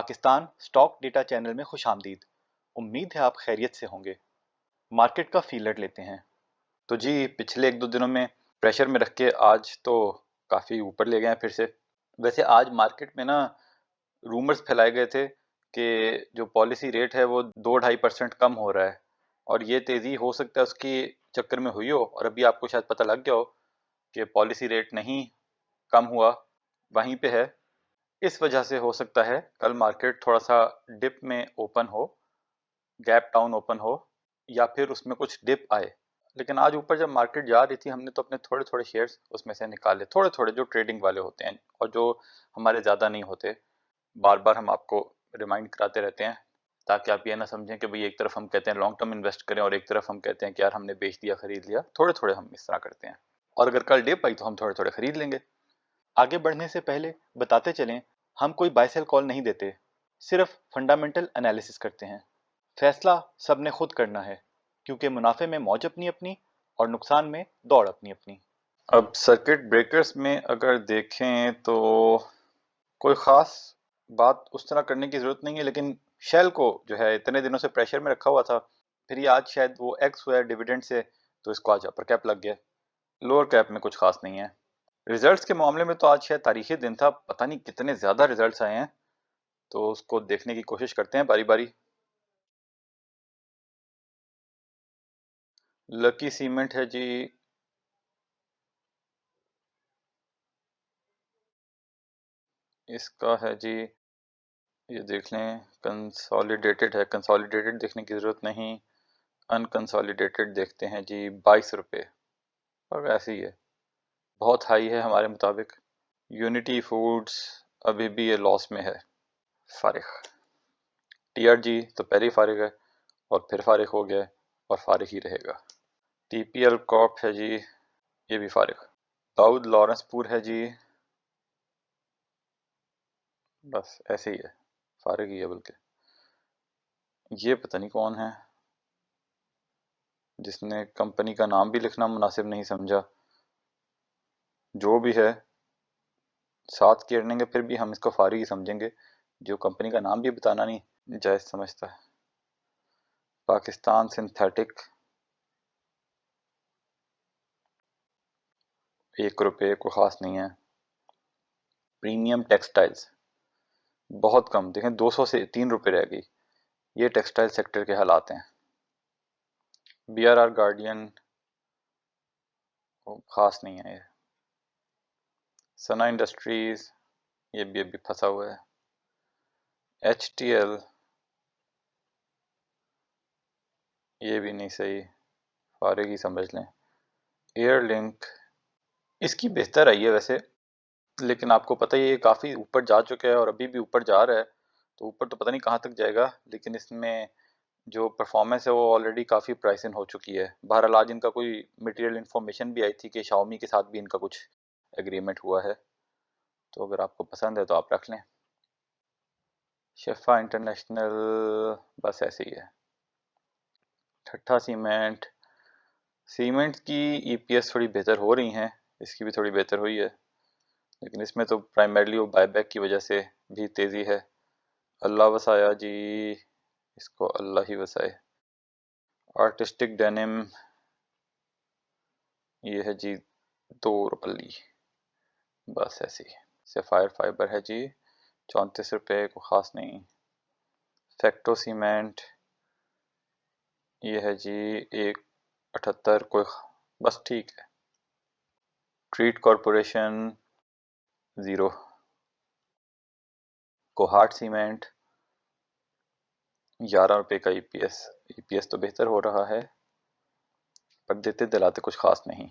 Pakistan stock data channel में खुशामदीद। उम्मीद है आप खैरियत से होंगे। मार्केट का फीलर लेते हैं। तो जी पिछले एक दो दिनों में प्रेशर में रख के आज तो काफ़ी ऊपर ले गए हैं फिर से। वैसे आज मार्केट में ना रूमर्स फैलाए गए थे कि जो पॉलिसी रेट है वो 2-2.5% कम हो रहा है और ये तेज़ी हो सकता है उसकी चक्कर में हुई हो, और अभी आपको शायद पता लग गया हो कि पॉलिसी रेट नहीं कम हुआ, वहीं पे है। इस वजह से हो सकता है कल मार्केट थोड़ा सा डिप में ओपन हो, गैप डाउन ओपन हो, या फिर उसमें कुछ डिप आए। लेकिन आज ऊपर जब मार्केट जा रही थी हमने तो अपने थोड़े थोड़े शेयर्स उसमें से निकाले, थोड़े थोड़े जो ट्रेडिंग वाले होते हैं और जो हमारे ज़्यादा नहीं होते। बार बार हम आपको रिमाइंड कराते रहते हैं ताकि आप ये ना समझें कि भाई एक तरफ हम कहते हैं लॉन्ग टर्म इन्वेस्ट करें और एक तरफ हम कहते हैं कि यार हमने बेच दिया खरीद लिया। थोड़े थोड़े हम इस तरह करते हैं, और अगर कल डिप आई तो हम थोड़े थोड़े खरीद लेंगे। आगे बढ़ने से पहले बताते चलें, हम कोई बाय सेल कॉल नहीं देते, सिर्फ फंडामेंटल एनालिसिस करते हैं। फैसला सबने खुद करना है, क्योंकि मुनाफे में मौज अपनी अपनी और नुकसान में दौड़ अपनी अपनी। अब सर्किट ब्रेकर्स में अगर देखें तो कोई ख़ास बात उस तरह करने की ज़रूरत नहीं है, लेकिन शेल को जो है इतने दिनों से प्रेशर में रखा हुआ था, फिर ये आज शायद वो एक्स हुआ है डिविडेंड से, तो इसको आज अपर कैप लग गया। लोअर कैप में कुछ खास नहीं है। रिजल्ट्स के मामले में तो आज शायद तारीखी दिन था, पता नहीं कितने ज़्यादा रिजल्ट्स आए हैं, तो उसको देखने की कोशिश करते हैं बारी बारी। लकी सीमेंट है जी, इसका है जी, ये देख लें कंसोलिडेटेड है, कंसोलिडेटेड देखने की ज़रूरत नहीं, अनकंसोलिडेटेड देखते हैं जी 22 रुपये, और ऐसे ही है, बहुत हाई है हमारे मुताबिक। यूनिटी फूड्स अभी भी ये लॉस में है, फारिग। टीआरजी तो पहले ही फारिग है और फिर फारिग हो गया और फारिग ही रहेगा। टीपीएल कॉर्प है जी, ये भी फारिग। दाऊद लॉरेंसपुर है जी, बस ऐसे ही है, फारिग ही है। बल्कि ये पता नहीं कौन है जिसने कंपनी का नाम भी लिखना मुनासिब नहीं समझा। जो भी है, 7 की अर्निंग है फिर भी हम इसको फारिग ही समझेंगे, जो कंपनी का नाम भी बताना नहीं जायज़ समझता है। पाकिस्तान सिंथेटिक 1 रुपये, को ख़ास नहीं है। प्रीमियम टेक्सटाइल्स बहुत कम, देखें 200 से 3 रुपये रह गई। ये टेक्सटाइल सेक्टर के हालात हैं। BRR गार्डियन ख़ास नहीं है। ये सना इंडस्ट्रीज़, ये भी अभी फंसा हुआ है। HTL ये भी नहीं सही, फारिग ही समझ लें। एयरलिंक इसकी बेहतर आई है वैसे, लेकिन आपको पता ही है काफ़ी ऊपर जा चुका है और अभी भी ऊपर जा रहा है, तो ऊपर तो पता नहीं कहाँ तक जाएगा, लेकिन इसमें जो परफॉर्मेंस है वो ऑलरेडी काफ़ी प्राइस इन हो चुकी है। बहरहाल आज इनका कोई मटेरियल इन्फॉर्मेशन भी आई थी कि शाओमी के साथ भी इनका कुछ एग्रीमेंट हुआ है, तो अगर आपको पसंद है तो आप रख लें। शेफा इंटरनेशनल बस ऐसे ही है। ठट्ठा सीमेंट, सीमेंट की EPS थोड़ी बेहतर हो रही हैं, इसकी भी थोड़ी बेहतर हुई है, लेकिन इसमें तो प्राइमरली वो बायबैक की वजह से भी तेज़ी है। अल्लाह वसाया जी, इसको अल्लाह ही वसाए। आर्टिस्टिक डेनिम ये है जी 2 रुपये, बस ऐसी। सफ़ायर फाइबर है जी 34 रुपये, को ख़ास नहीं। फैक्टो सीमेंट ये है जी 1.78, कोई बस ठीक है। Treat corporation 0। कोहाट सीमेंट 11 रुपये का EPS तो बेहतर हो रहा है, पर देते दिलाते कुछ ख़ास नहीं।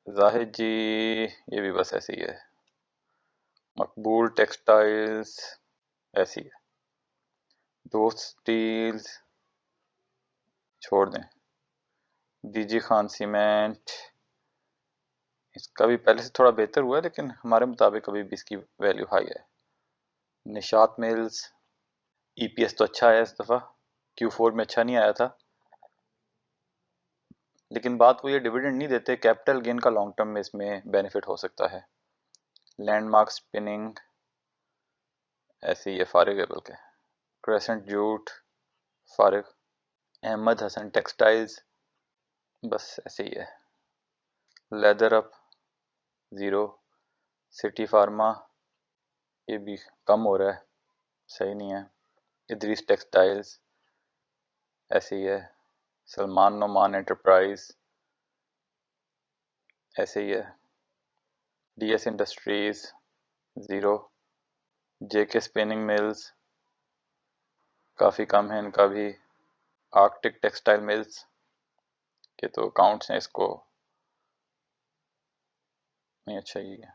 जाहिद जी ये भी बस ऐसे ही है। मकबूल टेक्सटाइल्स ऐसी है। दोस्त स्टील्स छोड़ दें। डीजी खान सीमेंट इसका भी पहले से थोड़ा बेहतर हुआ है, लेकिन हमारे मुताबिक अभी भी इसकी वैल्यू हाई है। निशात मिल्स EPS तो अच्छा है इस दफ़ा, Q4 में अच्छा नहीं आया था, लेकिन बात वो ये डिविडेंड नहीं देते, कैपिटल गेन का लॉन्ग टर्म में इसमें बेनिफिट हो सकता है। लैंडमार्क स्पिनिंग ऐसे ही है, फारिग है बल्कि। क्रेसेंट जूट फारिग। अहमद हसन टेक्सटाइल्स बस ऐसे ही है। Leather up zero. City pharma ये भी कम हो रहा है, सही नहीं है। इदरीस टेक्सटाइल्स ऐसे ही है। सलमान नोमान एंटरप्राइज ऐसे ही है। DS industries zero. JK spinning mills काफ़ी कम है इनका भी। आर्कटिक टेक्सटाइल मिल्स के तो अकाउंट्स हैं, इसको नहीं अच्छा ही है,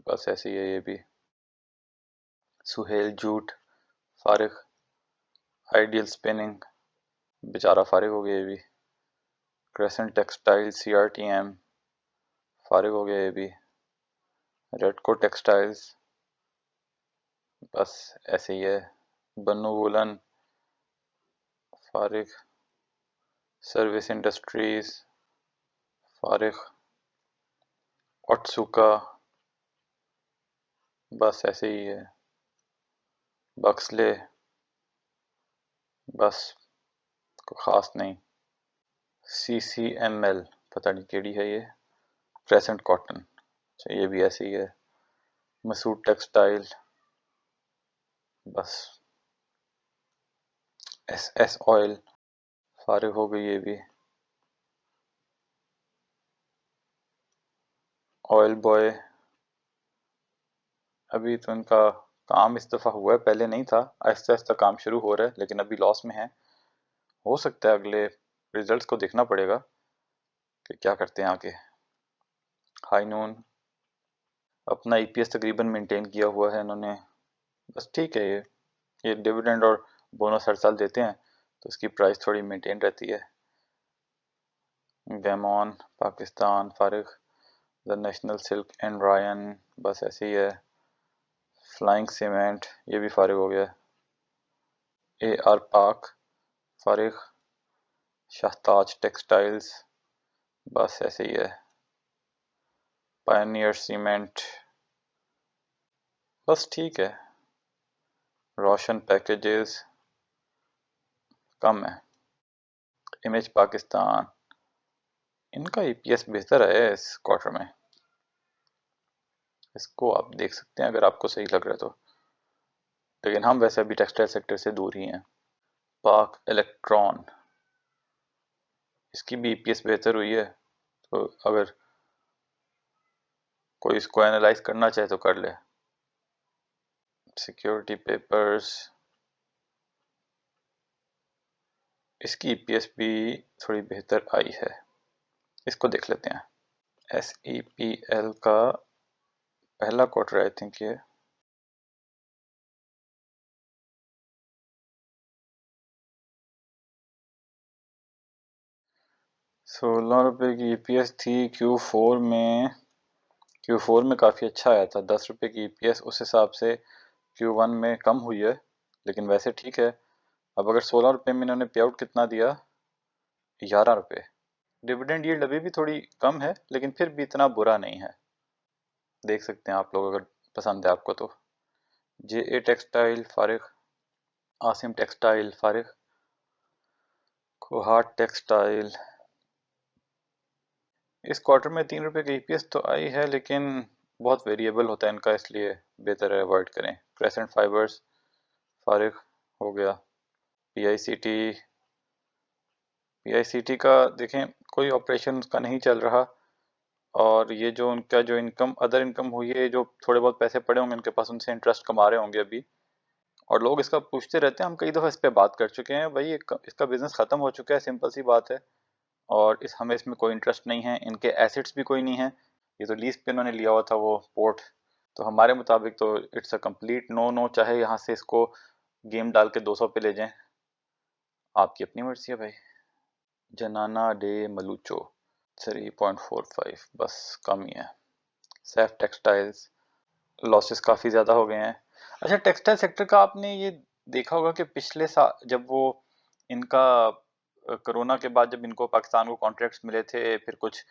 बस ऐसे ही है ये भी। सुहेल जूट फारिग। आइडियल स्पिनिंग बेचारा फारिग हो गया ये भी। क्रेसेंट टेक्सटाइल CRTM फारिग हो गया ये भी। रेडको टेक्सटाइल्स बस ऐसे ही है। बन्नू वुलन फारिग। सर्विस इंडस्ट्रीज फारिग। ओट्सुका बस ऐसे ही है। बक्सले बस कोई ख़ास नहीं। CCML पता नहीं केड़ी है ये। क्रेसेंट कॉटन अच्छा ये भी ऐसे ही है। मसूद टेक्सटाइल बस। SS ऑयल फारिग हो गई ये भी। ऑयल बॉय अभी तो इनका काम इस दफ़ा हुआ है, पहले नहीं था, आहिस्ता आहिस्ता काम शुरू हो रहा है, लेकिन अभी लॉस में है। हो सकता है अगले रिजल्ट्स को देखना पड़ेगा कि क्या करते हैं आगे। हाई नून अपना EPS तकरीबन मेंटेन किया हुआ है इन्होंने, बस ठीक है। ये डिविडेंड और बोनस हर साल देते हैं तो इसकी प्राइस थोड़ी मेंटेन रहती है। गैमॉन पाकिस्तान फारिग। The national silk and Ryan बस ऐसे ही है। फ्लाइंग सीमेंट ये भी फारिग हो गया। AR पाक फारिग। शाहताज टेक्सटाइल्स बस ऐसे ही है। पायनियर सीमेंट बस ठीक है। रोशन पैकेजेस कम है। इमेज पाकिस्तान इनका EPS बेहतर है इस क्वार्टर में, इसको आप देख सकते हैं अगर आपको सही लग रहा है तो, लेकिन हम वैसे अभी टेक्सटाइल सेक्टर से दूर ही हैं। पाक इलेक्ट्रॉन इसकी भी EPS बेहतर हुई है, तो अगर कोई इसको एनालाइज करना चाहे तो कर ले। सिक्योरिटी पेपर्स इसकी EPS भी थोड़ी बेहतर आई है, इसको देख लेते हैं। SEPL का पहला क्वार्टर आई थिंक ये 16 रुपये की EPS थी। Q4 में काफ़ी अच्छा आया था, 10 रुपये की EPS उस हिसाब से Q1 में कम हुई है, लेकिन वैसे ठीक है। अब अगर 16 रुपये में इन्होंने पे आउट कितना दिया, 11 रुपये। डिविडेंड यील्ड अभी भी थोड़ी कम है, लेकिन फिर भी इतना बुरा नहीं है, देख सकते हैं आप लोग अगर पसंद है आपको तो। JA टेक्सटाइल फारिग। आसिम टेक्सटाइल फारिग। कोहाट टेक्सटाइल इस क्वार्टर में 3 रुपये की EPS तो आई है, लेकिन बहुत वेरिएबल होता है इनका, इसलिए बेहतर है अवॉइड करें। क्रेसेंट फाइबर्स फारिग हो गया। PICT का देखें कोई ऑपरेशन उसका नहीं चल रहा, और ये जो उनका जो इनकम अदर इनकम हुई है, जो थोड़े बहुत पैसे पड़े होंगे उनके पास, उनसे इंटरेस्ट कमा रहे होंगे अभी, और लोग इसका पूछते रहते हैं। हम कई दफ़ा इस पर बात कर चुके हैं भाई, इसका बिजनेस ख़त्म हो चुका है, सिंपल सी बात है, और हमें इसमें कोई इंटरेस्ट नहीं है। इनके एसेट्स भी कोई नहीं है, ये तो लीज पे इन्होंने लिया हुआ था वो पोर्ट, तो हमारे मुताबिक तो it's a complete no no, चाहे यहाँ से इसको गेम डाल के 200 पे ले जाएं, आपकी अपनी मर्जी है भाई। जनाना डे मलूचो 3.45 बस कम ही है। सैफ टेक्सटाइल्स लॉसेस काफ़ी ज़्यादा हो गए हैं। अच्छा, टेक्सटाइल सेक्टर का आपने ये देखा होगा कि पिछले साल जब वो इनका कोरोना के बाद जब इनको पाकिस्तान को कॉन्ट्रैक्ट्स मिले थे, फिर कुछ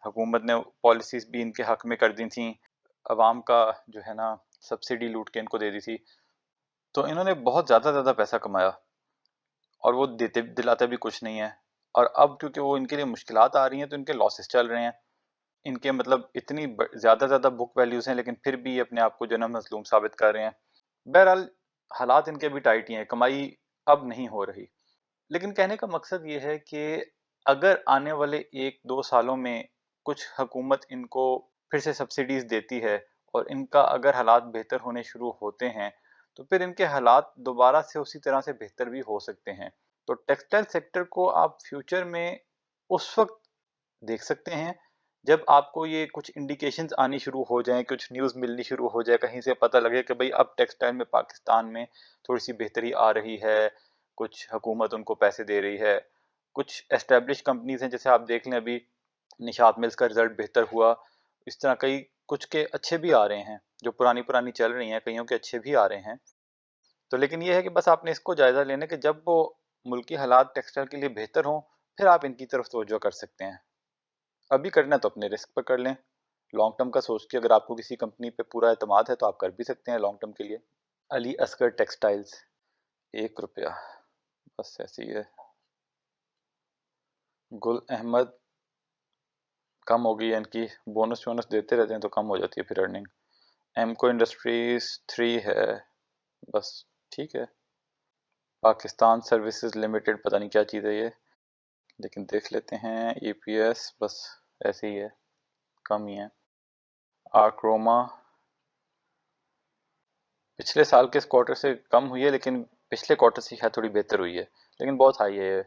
हुकूमत ने पॉलिसीज भी इनके हक में कर दी थी, अवाम का जो है ना सब्सिडी लूट के इनको दे दी थी, तो इन्होंने बहुत ज़्यादा पैसा कमाया और वो देते दिलाते भी कुछ नहीं है। और अब क्योंकि वो इनके लिए मुश्किलात आ रही हैं तो इनके लॉसेस चल रहे हैं। इनके मतलब इतनी ज़्यादा बुक वैल्यूज़ हैं, लेकिन फिर भी ये अपने आप को जो है ना मज़लूम साबित कर रहे हैं। बहरहाल हालात इनके भी टाइट ही हैं, कमाई अब नहीं हो रही। लेकिन कहने का मकसद ये है कि अगर आने वाले 1-2 सालों में कुछ हुकूमत इनको फिर से सब्सिडीज देती है और इनका अगर हालात बेहतर होने शुरू होते हैं, तो फिर इनके हालात दोबारा से उसी तरह से बेहतर भी हो सकते हैं। तो टेक्सटाइल सेक्टर को आप फ्यूचर में उस वक्त देख सकते हैं जब आपको ये कुछ इंडिकेशंस आनी शुरू हो जाएं, कुछ न्यूज़ मिलनी शुरू हो जाए, कहीं से पता लगे कि भाई अब टेक्सटाइल में पाकिस्तान में थोड़ी सी बेहतरी आ रही है, कुछ हुकूमत उनको पैसे दे रही है, कुछ एस्टेब्लिश कंपनीज हैं, जैसे आप देख लें अभी निशात मिल्स का रिजल्ट बेहतर हुआ। इस तरह कई कुछ के अच्छे भी आ रहे हैं, जो पुरानी पुरानी चल रही हैं कईयों के अच्छे भी आ रहे हैं। तो लेकिन ये है कि बस आपने इसको जायजा लेना कि जब वो मुल्की हालात टेक्सटाइल के लिए बेहतर हों, फिर आप इनकी तरफ तवज्जो कर सकते हैं। अभी करना है तो अपने रिस्क पर कर लें। लॉन्ग टर्म का सोच के अगर आपको किसी कंपनी पे पूरा एतमाद है तो आप कर भी सकते हैं लॉन्ग टर्म के लिए। अली असगर टेक्सटाइल्स, 1 रुपया, बस ऐसी है। गुल अहमद, कम हो गई है इनकी, बोनस वोनस देते रहते हैं तो कम हो जाती है फिर अर्निंग। एमको इंडस्ट्रीज 3 है, बस ठीक है। पाकिस्तान सर्विसेज लिमिटेड, पता नहीं क्या चीज़ है ये, लेकिन देख लेते हैं। ईपीएस बस ऐसे ही है, कम ही है। आक्रोमा पिछले साल के इस क्वार्टर से कम हुई है, लेकिन पिछले क्वार्टर से शायद थोड़ी बेहतर हुई है, लेकिन बहुत हाई है ये।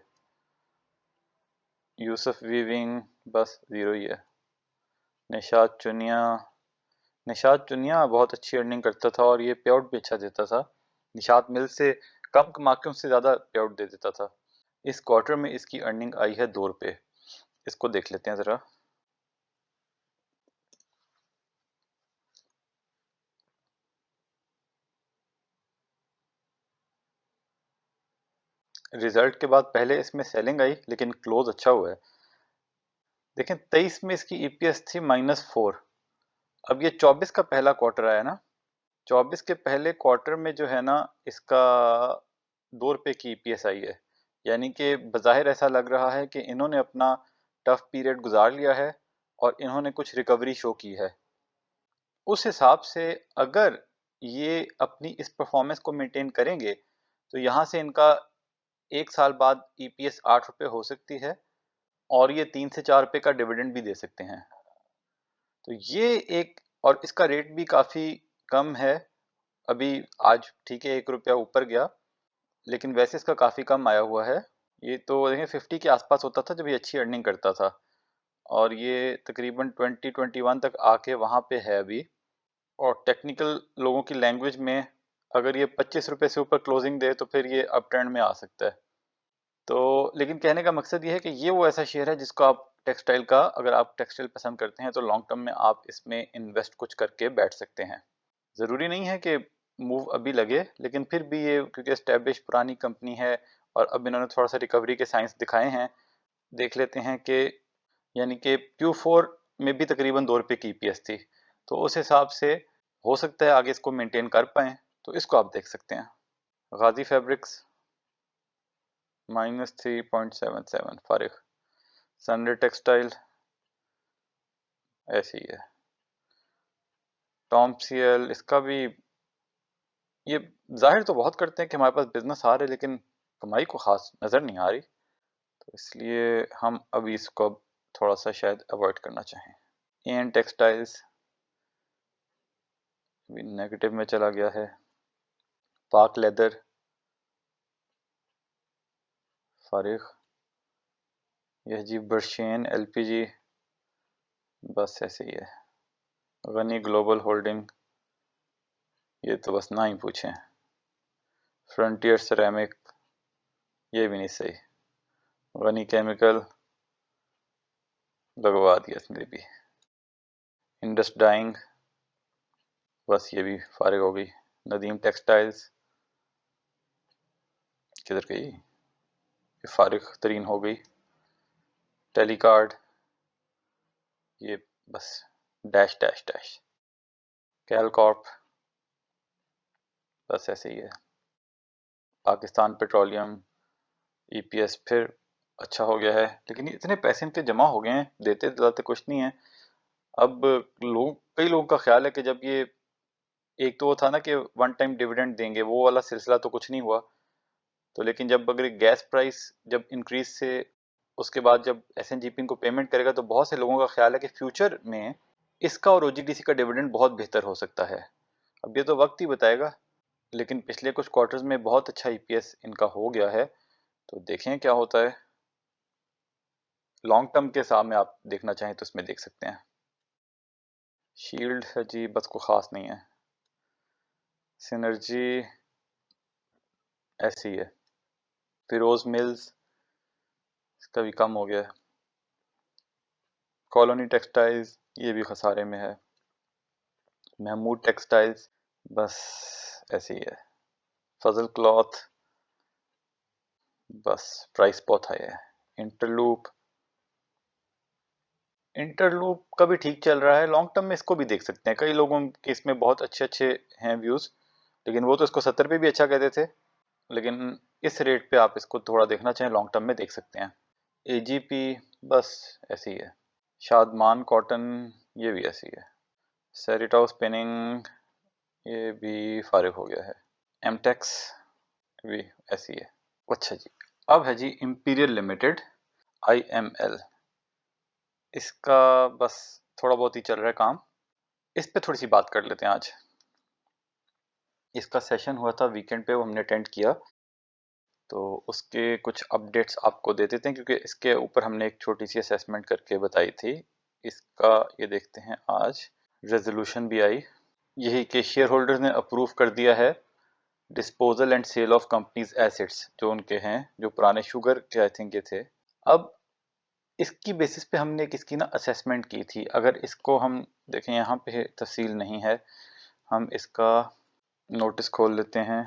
यूसुफ वीविंग बस ज़ीरो ही है। निशात चुनिया, निशात चुनिया बहुत अच्छी अर्निंग करता था और ये पे आउट भी अच्छा देता था। निशात मिल से कम कमा के उससे ज़्यादा पे आउट दे देता था। इस क्वार्टर में इसकी अर्निंग आई है 2 रुपये। इसको देख लेते हैं ज़रा। रिजल्ट के बाद पहले इसमें सेलिंग आई, लेकिन क्लोज अच्छा हुआ है। देखें 23 में इसकी ईपीएस थी -4। अब ये 24 का पहला क्वार्टर आया ना, 24 के पहले क्वार्टर में जो है ना इसका 2 रुपये की ईपीएस आई है। यानी कि बज़ाहिर ऐसा लग रहा है कि इन्होंने अपना टफ पीरियड गुजार लिया है और इन्होंने कुछ रिकवरी शो की है। उस हिसाब से अगर ये अपनी इस परफॉर्मेंस को मेंटेन करेंगे तो यहाँ से इनका 1 साल बाद ईपीएस 8 रुपये हो सकती है और ये 3 से 4 रुपये का डिविडेंड भी दे सकते हैं। तो ये एक, और इसका रेट भी काफ़ी कम है अभी। आज ठीक है 1 रुपया ऊपर गया, लेकिन वैसे इसका काफ़ी कम आया हुआ है। ये तो देखें 50 के आसपास होता था जब ये अच्छी अर्निंग करता था, और ये तकरीबन 2021 तक आके वहाँ पे है अभी। और टेक्निकल लोगों की लैंग्वेज में अगर ये 25 रुपये से ऊपर क्लोजिंग दे तो फिर ये अप ट्रेंड में आ सकता है। तो लेकिन कहने का मकसद ये है कि ये वो ऐसा शेयर है जिसको आप टेक्सटाइल का, अगर आप टेक्सटाइल पसंद करते हैं तो लॉन्ग टर्म में आप इसमें इन्वेस्ट कुछ करके बैठ सकते हैं। ज़रूरी नहीं है कि मूव अभी लगे, लेकिन फिर भी ये क्योंकि एस्टेब्लिश पुरानी कंपनी है और अब इन्होंने थोड़ा सा रिकवरी के साइंस दिखाए हैं। देख लेते हैं कि यानी कि Q4 में भी तकरीबन 2 रुपये की ईपीएस थी, तो उस हिसाब से हो सकता है आगे इसको मेंटेन कर पाएँ, तो इसको आप देख सकते हैं। गाजी फैब्रिक्स -3.77 फारिग। सनरे टेक्सटाइल ऐसी ही है। टॉम सीएल, इसका भी ये जाहिर तो बहुत करते हैं कि हमारे पास बिजनेस आ रहे, लेकिन कमाई को खास नज़र नहीं आ रही, तो इसलिए हम अभी इसको अब थोड़ा सा शायद अवॉइड करना चाहें। एन टेक्सटाइल्स भी नेगेटिव में चला गया है। पाक लेदर फारिग। यह जी बर्शेन एलपीजी, बस ऐसे ही है। गनी ग्लोबल होल्डिंग, ये तो बस ना ही पूछें। फ्रंटियर सिरेमिक, ये भी नहीं सही। गनी केमिकल लगवा दिया इसने भी। इंडस डाइंग, बस ये भी फारिग हो गई। नदीम टेक्सटाइल्स किधर गई, ये फारिग तरीन हो गई। टेलीकार्ड, ये बस डैश डैश डैश। कैलकॉर्प, बस ऐसे ही है। पाकिस्तान पेट्रोलियम EPS फिर अच्छा हो गया है, लेकिन इतने पैसे इनके जमा हो गए हैं, देते दिलाते कुछ नहीं है। अब कई लोगों का ख्याल है कि जब ये एक तो वो था ना कि वन टाइम डिविडेंड देंगे, वो वाला सिलसिला तो कुछ नहीं हुआ। तो लेकिन जब अगर गैस प्राइस जब इंक्रीज से उसके बाद जब SNGP इनको पेमेंट करेगा, तो बहुत से लोगों का ख्याल है कि फ्यूचर में इसका और OGDC का डिविडेंड बहुत बेहतर हो सकता है। अब ये तो वक्त ही बताएगा, लेकिन पिछले कुछ क्वार्टर्स में बहुत अच्छा EPS इनका हो गया है, तो देखें क्या होता है। लॉन्ग टर्म के हिसाब में आप देखना चाहें तो इसमें देख सकते हैं। शील्ड है जी, बस को खास नहीं है। सिनर्जी ऐसी है। फिरोज मिल्स इसका भी कम हो गया है। कॉलोनी टेक्सटाइल्स ये भी खसारे में है। महमूद टेक्सटाइल्स बस ऐसी है। फजल क्लॉथ बस प्राइस बहुत हाई है। इंटरलूप का भी ठीक चल रहा है। लॉन्ग टर्म में इसको भी देख सकते हैं, कई लोगों के इसमें बहुत अच्छे अच्छे हैं व्यूज, लेकिन वो तो इसको 70 पे भी अच्छा कहते थे, लेकिन इस रेट पे आप इसको थोड़ा देखना चाहें लॉन्ग टर्म में देख सकते हैं। AGP बस ऐसी है। शादमान कॉटन ये भी ऐसी है। सेरिटाउ स्पिनिंग ये भी फारिग हो गया है। एमटेक्स भी ऐसी है। अच्छा जी, अब है जी इंपीरियल लिमिटेड IML। इसका बस थोड़ा बहुत ही चल रहा है काम, इस पे थोड़ी सी बात कर लेते हैं आज। इसका सेशन हुआ था वीकेंड पे, वो हमने अटेंड किया, तो उसके कुछ अपडेट्स आपको दे देते हैं, क्योंकि इसके ऊपर हमने एक छोटी सी असेसमेंट करके बताई थी। इसका ये देखते हैं, आज रेजोल्यूशन भी आई, यही कि शेयर होल्डर्स ने अप्रूव कर दिया है disposal and sale of companies assets जो उनके हैं, जो पुराने शुगर के आई थिंक ये थे। अब इसकी बेसिस पे हमने इसकी ना असेसमेंट की थी। अगर इसको हम देखें, यहाँ पे तफसील नहीं है, हम इसका नोटिस खोल लेते हैं।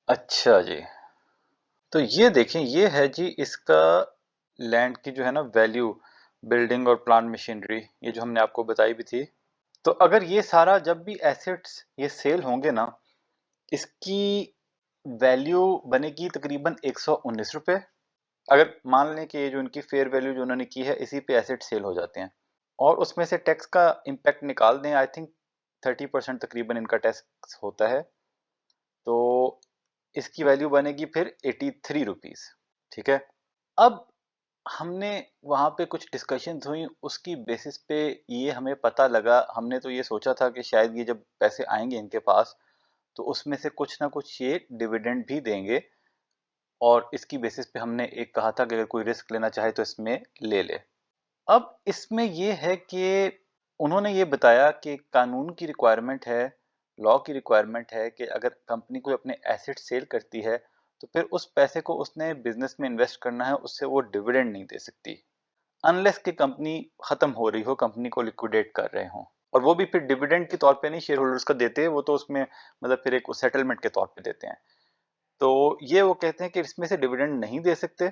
अच्छा जी, तो ये देखें, ये है जी इसका लैंड की जो है ना वैल्यू, बिल्डिंग और प्लांट मशीनरी, ये जो हमने आपको बताई भी थी। तो अगर ये सारा जब भी एसेट्स ये सेल होंगे ना, इसकी वैल्यू बनेगी तकरीबन 119 रुपये। अगर मान लें कि ये जो इनकी फेयर वैल्यू जो उन्होंने की है, इसी पे एसेट सेल हो जाते हैं, और उसमें से टैक्स का इम्पैक्ट निकाल दें, आई थिंक 30% तकरीबन इनका टैक्स होता है, तो इसकी वैल्यू बनेगी फिर 83 रुपीज़। ठीक है। अब हमने वहाँ पे कुछ डिस्कशंस हुई, उसकी बेसिस पे ये हमें पता लगा, हमने तो ये सोचा था कि शायद ये जब पैसे आएंगे इनके पास, तो उसमें से कुछ ना कुछ ये डिविडेंड भी देंगे, और इसकी बेसिस पे हमने एक कहा था कि अगर कोई रिस्क लेना चाहे तो इसमें ले ले। अब इसमें ये है कि उन्होंने ये बताया कि कानून की रिक्वायरमेंट है, लॉ की रिक्वायरमेंट है कि अगर कंपनी कोई अपने एसेट सेल करती है, तो फिर उस पैसे को उसने बिजनेस में इन्वेस्ट करना है, उससे वो डिविडेंड नहीं दे सकती अनलेस कि कंपनी खत्म हो रही हो, कंपनी को लिक्विडेट कर रहे हो। और वो भी फिर डिविडेंड के तौर पे नहीं शेयर होल्डर्स का देते, वो तो उसमें मतलब फिर एक सेटलमेंट के तौर पे देते हैं। तो ये वो कहते हैं कि इसमें से डिविडेंड नहीं दे सकते,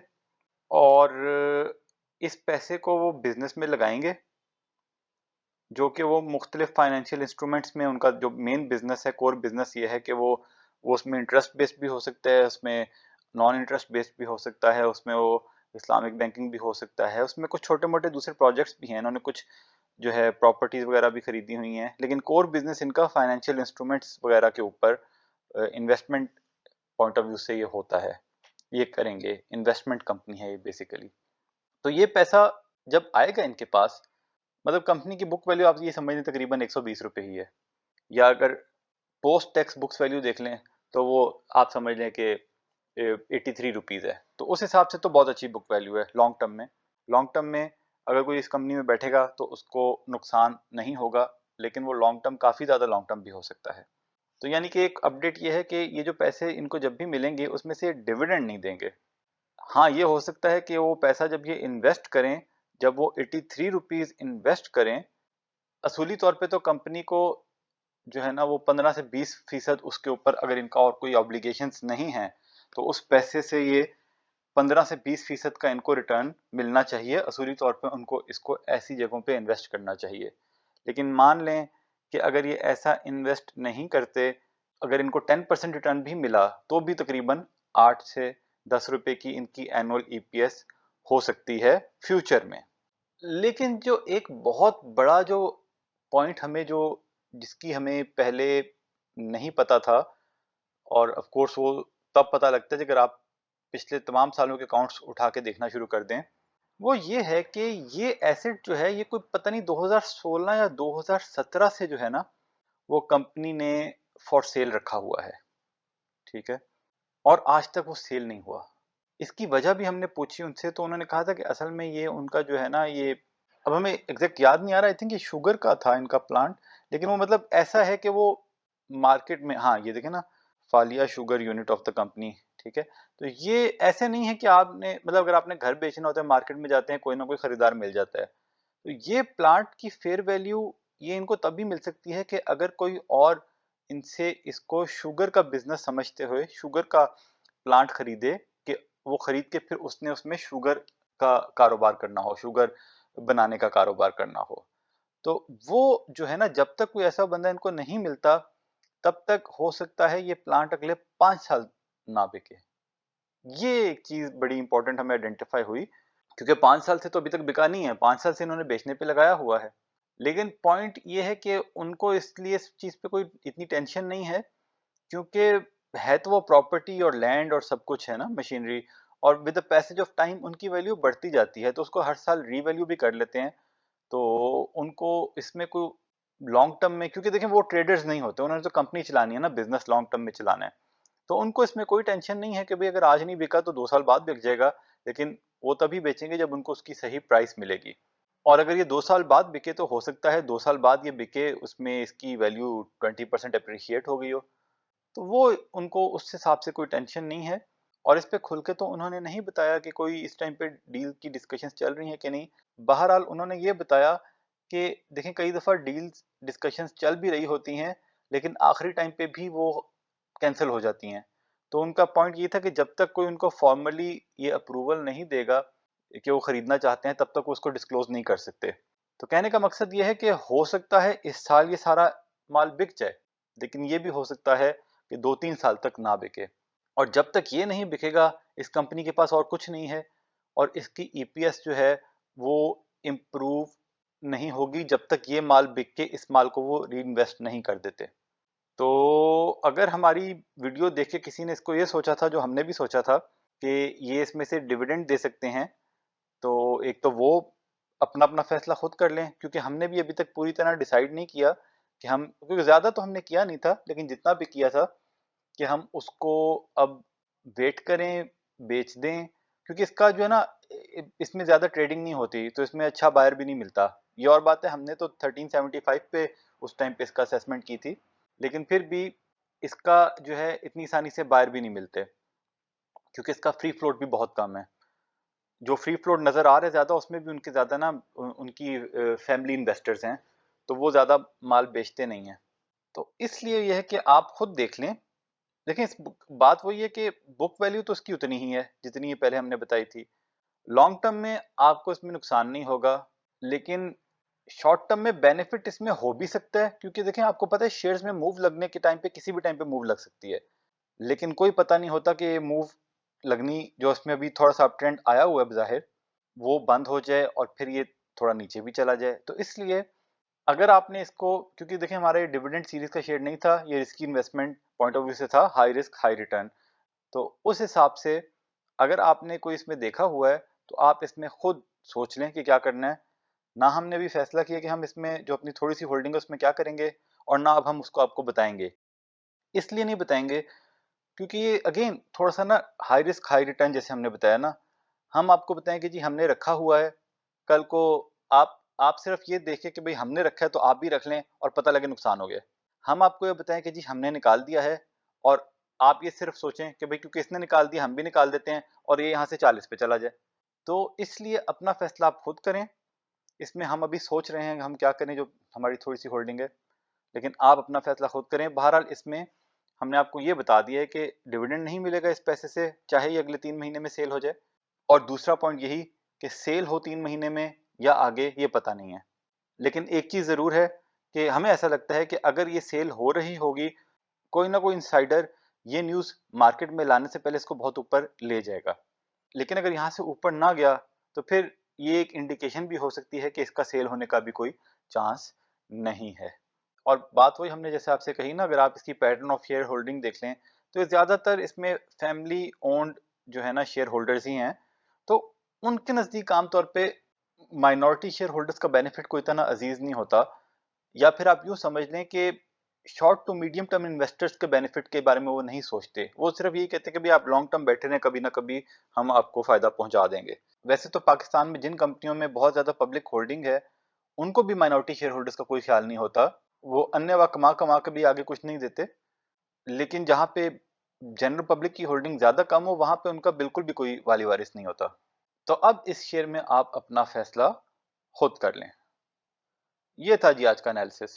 और इस पैसे को वो बिजनेस में लगाएंगे, जो कि वो मुख्तलिफ फाइनेंशियल इंस्ट्रूमेंट्स में, उनका जो मेन बिजनेस है, कोर बिजनेस ये है कि वो उसमें इंटरेस्ट बेस्ड भी हो सकता है, उसमें नॉन इंटरेस्ट बेस्ड भी हो सकता है, उसमें वो इस्लामिक बैंकिंग भी हो सकता है, उसमें कुछ छोटे मोटे दूसरे प्रोजेक्ट्स भी हैं, इन्होंने कुछ जो है प्रॉपर्टीज वगैरह भी खरीदी हुई हैं, लेकिन कोर बिजनेस इनका फाइनेंशियल इंस्ट्रूमेंट्स वगैरह के ऊपर इन्वेस्टमेंट पॉइंट ऑफ व्यू से ये होता है, ये करेंगे, इन्वेस्टमेंट कंपनी है ये बेसिकली। तो ये पैसा जब आएगा इनके पास, मतलब कंपनी की बुक वैल्यू आप ये समझ लें तकरीबन 120 रुपये ही है, या अगर पोस्ट टैक्स बुक्स वैल्यू देख लें तो वो आप समझ लें कि 83 रुपीज़ है, तो उस हिसाब से तो बहुत अच्छी बुक वैल्यू है लॉन्ग टर्म में। लॉन्ग टर्म में अगर कोई इस कंपनी में बैठेगा तो उसको नुकसान नहीं होगा, लेकिन वो लॉन्ग टर्म काफ़ी ज़्यादा लॉन्ग टर्म भी हो सकता है। तो यानी कि एक अपडेट ये है कि ये जो पैसे इनको जब भी मिलेंगे उसमें से डिविडेंड नहीं देंगे। हाँ, ये हो सकता है कि वो पैसा जब ये इन्वेस्ट करें, जब वो 83 रुपीज़ इन्वेस्ट करें, असूली तौर पे तो कंपनी को जो है ना वो 15 से 20% उसके ऊपर, अगर इनका और कोई ऑब्लिगेशंस नहीं है, तो उस पैसे से ये 15 से 20% का इनको रिटर्न मिलना चाहिए। असूली तौर पे उनको इसको ऐसी जगहों पे इन्वेस्ट करना चाहिए। लेकिन मान लें कि अगर ये ऐसा इन्वेस्ट नहीं करते, अगर इनको 10% रिटर्न भी मिला तो भी तकरीबन 8 से 10 रुपए की इनकी एनुअल ईपीएस हो सकती है फ्यूचर में। लेकिन जो एक बहुत बड़ा जो पॉइंट हमें जो जिसकी हमें पहले नहीं पता था, और ऑफ कोर्स वो तब पता लगता है अगर आप पिछले तमाम सालों के अकाउंट्स उठा के देखना शुरू कर दें, वो ये है कि ये एसेट जो है ये कोई पता नहीं 2016 या 2017 से जो है ना, वो कंपनी ने फॉर सेल रखा हुआ है। ठीक है, और आज तक वो सेल नहीं हुआ। इसकी वजह भी हमने पूछी उनसे, तो उन्होंने कहा था कि असल में ये उनका जो है ना, ये अब हमें एग्जैक्ट याद नहीं आ रहा, आई थिंक ये शुगर का था इनका प्लांट, लेकिन वो मतलब ऐसा है कि वो मार्केट में, हाँ ये देखें ना, फालिया sugar unit of the company. ठीक है, तो ये ऐसे नहीं है कि आपने मतलब अगर आपने घर बेचना होता है मार्केट में जाते हैं, कोई ना कोई खरीदार मिल जाता है। तो ये प्लांट की फेयर वैल्यू ये इनको तभी मिल सकती है कि अगर कोई और इनसे इसको शुगर का बिजनेस समझते हुए शुगर का प्लांट खरीदे, कि वो खरीद के फिर उसने उसमें शुगर का कारोबार करना हो, शुगर बनाने का कारोबार करना हो। तो वो जो है ना, जब तक कोई ऐसा बंदा इनको नहीं मिलता, तब तक हो सकता है ये प्लांट अगले 5 साल ना बिके। ये एक चीज बड़ी इंपॉर्टेंट हमें आइडेंटिफाई हुई, क्योंकि 5 साल से तो अभी तक बिका नहीं है, 5 साल से इन्होंने बेचने पे लगाया हुआ है। लेकिन पॉइंट ये है कि उनको इसलिए इस चीज पे कोई इतनी टेंशन नहीं है, क्योंकि है तो वो प्रॉपर्टी और लैंड और सब कुछ है ना, मशीनरी, और with the passage of time उनकी वैल्यू बढ़ती जाती है, तो उसको हर साल रीवैल्यू भी कर लेते हैं। तो उनको इसमें कोई लॉन्ग टर्म में, क्योंकि देखें वो ट्रेडर्स नहीं होते, उन्होंने तो कंपनी चलानी है ना, बिजनेस लॉन्ग टर्म में चलाना है। तो उनको इसमें कोई टेंशन नहीं है कि भाई अगर आज नहीं बिका तो 2 साल बाद बिक जाएगा, लेकिन वो तभी बेचेंगे जब उनको उसकी सही प्राइस मिलेगी। और अगर ये 2 साल बाद बिके तो हो सकता है 2 साल बाद ये बिके, उसमें इसकी वैल्यू 20% अप्रिशिएट हो गई हो। तो वो उनको उस हिसाब से कोई टेंशन नहीं है। और इस पे खुल के तो उन्होंने नहीं बताया कि कोई इस टाइम पे डील की डिस्कशंस चल रही हैं कि नहीं। बहरहाल उन्होंने ये बताया कि देखें कई दफ़ा डील्स डिस्कशंस चल भी रही होती हैं, लेकिन आखिरी टाइम पे भी वो कैंसिल हो जाती हैं। तो उनका पॉइंट ये था कि जब तक कोई उनको फॉर्मली ये अप्रूवल नहीं देगा कि वो खरीदना चाहते हैं, तब तक वो उसको डिस्क्लोज नहीं कर सकते। तो कहने का मकसद ये है कि हो सकता है इस साल ये सारा माल बिक जाए, लेकिन ये भी हो सकता है कि 2-3 साल तक ना बिके। और जब तक ये नहीं बिकेगा, इस कंपनी के पास और कुछ नहीं है, और इसकी ईपीएस जो है वो इम्प्रूव नहीं होगी जब तक ये माल बिक के इस माल को वो री इन्वेस्ट नहीं कर देते। तो अगर हमारी वीडियो देख के किसी ने इसको ये सोचा था, जो हमने भी सोचा था, कि ये इसमें से डिविडेंड दे सकते हैं, तो एक तो वो अपना अपना फैसला खुद कर लें, क्योंकि हमने भी अभी तक पूरी तरह डिसाइड नहीं किया कि हम, क्योंकि ज़्यादा तो हमने किया नहीं था, लेकिन जितना भी किया था कि हम उसको अब वेट करें, बेच दें, क्योंकि इसका जो है ना, इसमें ज़्यादा ट्रेडिंग नहीं होती, तो इसमें अच्छा बायर भी नहीं मिलता। ये और बात है, हमने तो 1375 पे उस टाइम पे इसका असेसमेंट की थी, लेकिन फिर भी इसका जो है इतनी आसानी से बायर भी नहीं मिलते, क्योंकि इसका फ्री फ्लोट भी बहुत कम है। जो फ्री फ्लोट नज़र आ रहे हैं ज़्यादा, उसमें भी उनके ज़्यादा ना उनकी फैमिली इन्वेस्टर्स हैं, तो वो ज़्यादा माल बेचते नहीं हैं। तो इसलिए यह है कि आप खुद देख लें। देखिए बात वही है कि बुक वैल्यू तो उसकी उतनी ही है जितनी ये पहले हमने बताई थी। लॉन्ग टर्म में आपको इसमें नुकसान नहीं होगा, लेकिन शॉर्ट टर्म में बेनिफिट इसमें हो भी सकता है, क्योंकि देखें आपको पता है शेयर्स में मूव लगने के टाइम पे किसी भी टाइम पे मूव लग सकती है, लेकिन कोई पता नहीं होता कि ये मूव लगनी, जो इसमें अभी थोड़ा सा अप ट्रेंड आया हुआ है बाहिर, वो बंद हो जाए और फिर ये थोड़ा नीचे भी चला जाए। तो इसलिए अगर आपने इसको, क्योंकि देखिए हमारे डिविडेंड सीरीज का शेयर नहीं था, ये risky investment point of view से था, हाई रिस्क हाई रिटर्न। तो उस हिसाब से अगर आपने कोई इसमें देखा हुआ है, तो आप इसमें खुद सोच लें कि क्या करना है। ना हमने भी फैसला किया कि हम इसमें जो अपनी थोड़ी सी होल्डिंग है उसमें क्या करेंगे, और ना अब हम उसको आपको बताएंगे। इसलिए नहीं बताएंगे क्योंकि ये अगेन थोड़ा सा ना हाई रिस्क हाई रिटर्न, जैसे हमने बताया ना, हम आपको बताएं कि जी हमने रखा हुआ है, कल को आप सिर्फ ये देखें कि भाई हमने रखा है तो आप भी रख लें और पता लगे नुकसान हो गया। हम आपको ये बताएं कि जी हमने निकाल दिया है, और आप ये सिर्फ सोचें कि भाई क्योंकि इसने निकाल दिया हम भी निकाल देते हैं, और ये यहाँ से 40 पे चला जाए। तो इसलिए अपना फैसला आप खुद करें। इसमें हम अभी सोच रहे हैं हम क्या करें, जो हमारी थोड़ी सी होल्डिंग है, लेकिन आप अपना फैसला खुद करें। बहरहाल इसमें हमने आपको ये बता दिया है कि डिविडेंड नहीं मिलेगा इस पैसे से, चाहे ये अगले 3 महीने में सेल हो जाए। और दूसरा पॉइंट यही कि सेल हो 3 महीने में या आगे, ये पता नहीं है। लेकिन एक चीज़ ज़रूर है कि हमें ऐसा लगता है कि अगर ये सेल हो रही होगी, कोई ना कोई इनसाइडर ये न्यूज़ मार्केट में लाने से पहले इसको बहुत ऊपर ले जाएगा। लेकिन अगर यहाँ से ऊपर ना गया तो फिर ये एक इंडिकेशन भी हो सकती है कि इसका सेल होने का भी कोई चांस नहीं है। और बात वही हमने जैसे आपसे कही ना, अगर आप इसकी पैटर्न ऑफ शेयर होल्डिंग देख लें तो ज़्यादातर इसमें फैमिली ओन्ड जो है ना शेयर होल्डर्स ही हैं। तो उनके नज़दीक आमतौर पे माइनॉरिटी शेयर होल्डर्स का बेनिफिट कोई इतना अजीज नहीं होता। या फिर आप यूँ समझ लें कि short to medium term investors के बेनिफिट के बारे में वो नहीं सोचते। वो सिर्फ यही कहते हैं कि भाई आप लॉन्ग टर्म बैठे रहें, कभी ना कभी हम आपको फ़ायदा पहुंचा देंगे। वैसे तो पाकिस्तान में जिन कंपनियों में बहुत ज़्यादा पब्लिक होल्डिंग है, उनको भी माइनॉरिटी शेयर होल्डर्स का कोई ख्याल नहीं होता। वो अन्य व कमा कमा के भी आगे कुछ नहीं देते। लेकिन जहाँ पे जनरल पब्लिक की होल्डिंग ज़्यादा कम हो, वहाँ पे उनका बिल्कुल भी कोई वाली वारिस नहीं होता। तो अब इस शेयर में आप अपना फैसला खुद कर लें। ये था जी आज का एनालिसिस।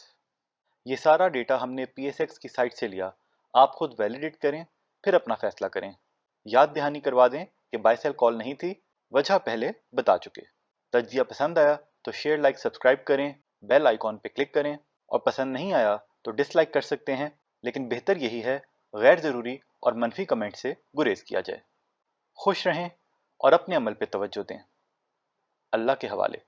ये सारा डेटा हमने PSX की साइट से लिया। आप खुद वैलिडेट करें, फिर अपना फैसला करें। याद दहानी करवा दें कि बाय सेल कॉल नहीं थी, वजह पहले बता चुके। तज्जिया पसंद आया तो शेयर, लाइक, सब्सक्राइब करें, बेल आइकॉन पे क्लिक करें। और पसंद नहीं आया तो डिसलाइक कर सकते हैं, लेकिन बेहतर यही है गैर ज़रूरी और मनफी कमेंट से गुरेज किया जाए। खुश रहें और अपने अमल पे तवज्जो दें। अल्लाह के हवाले।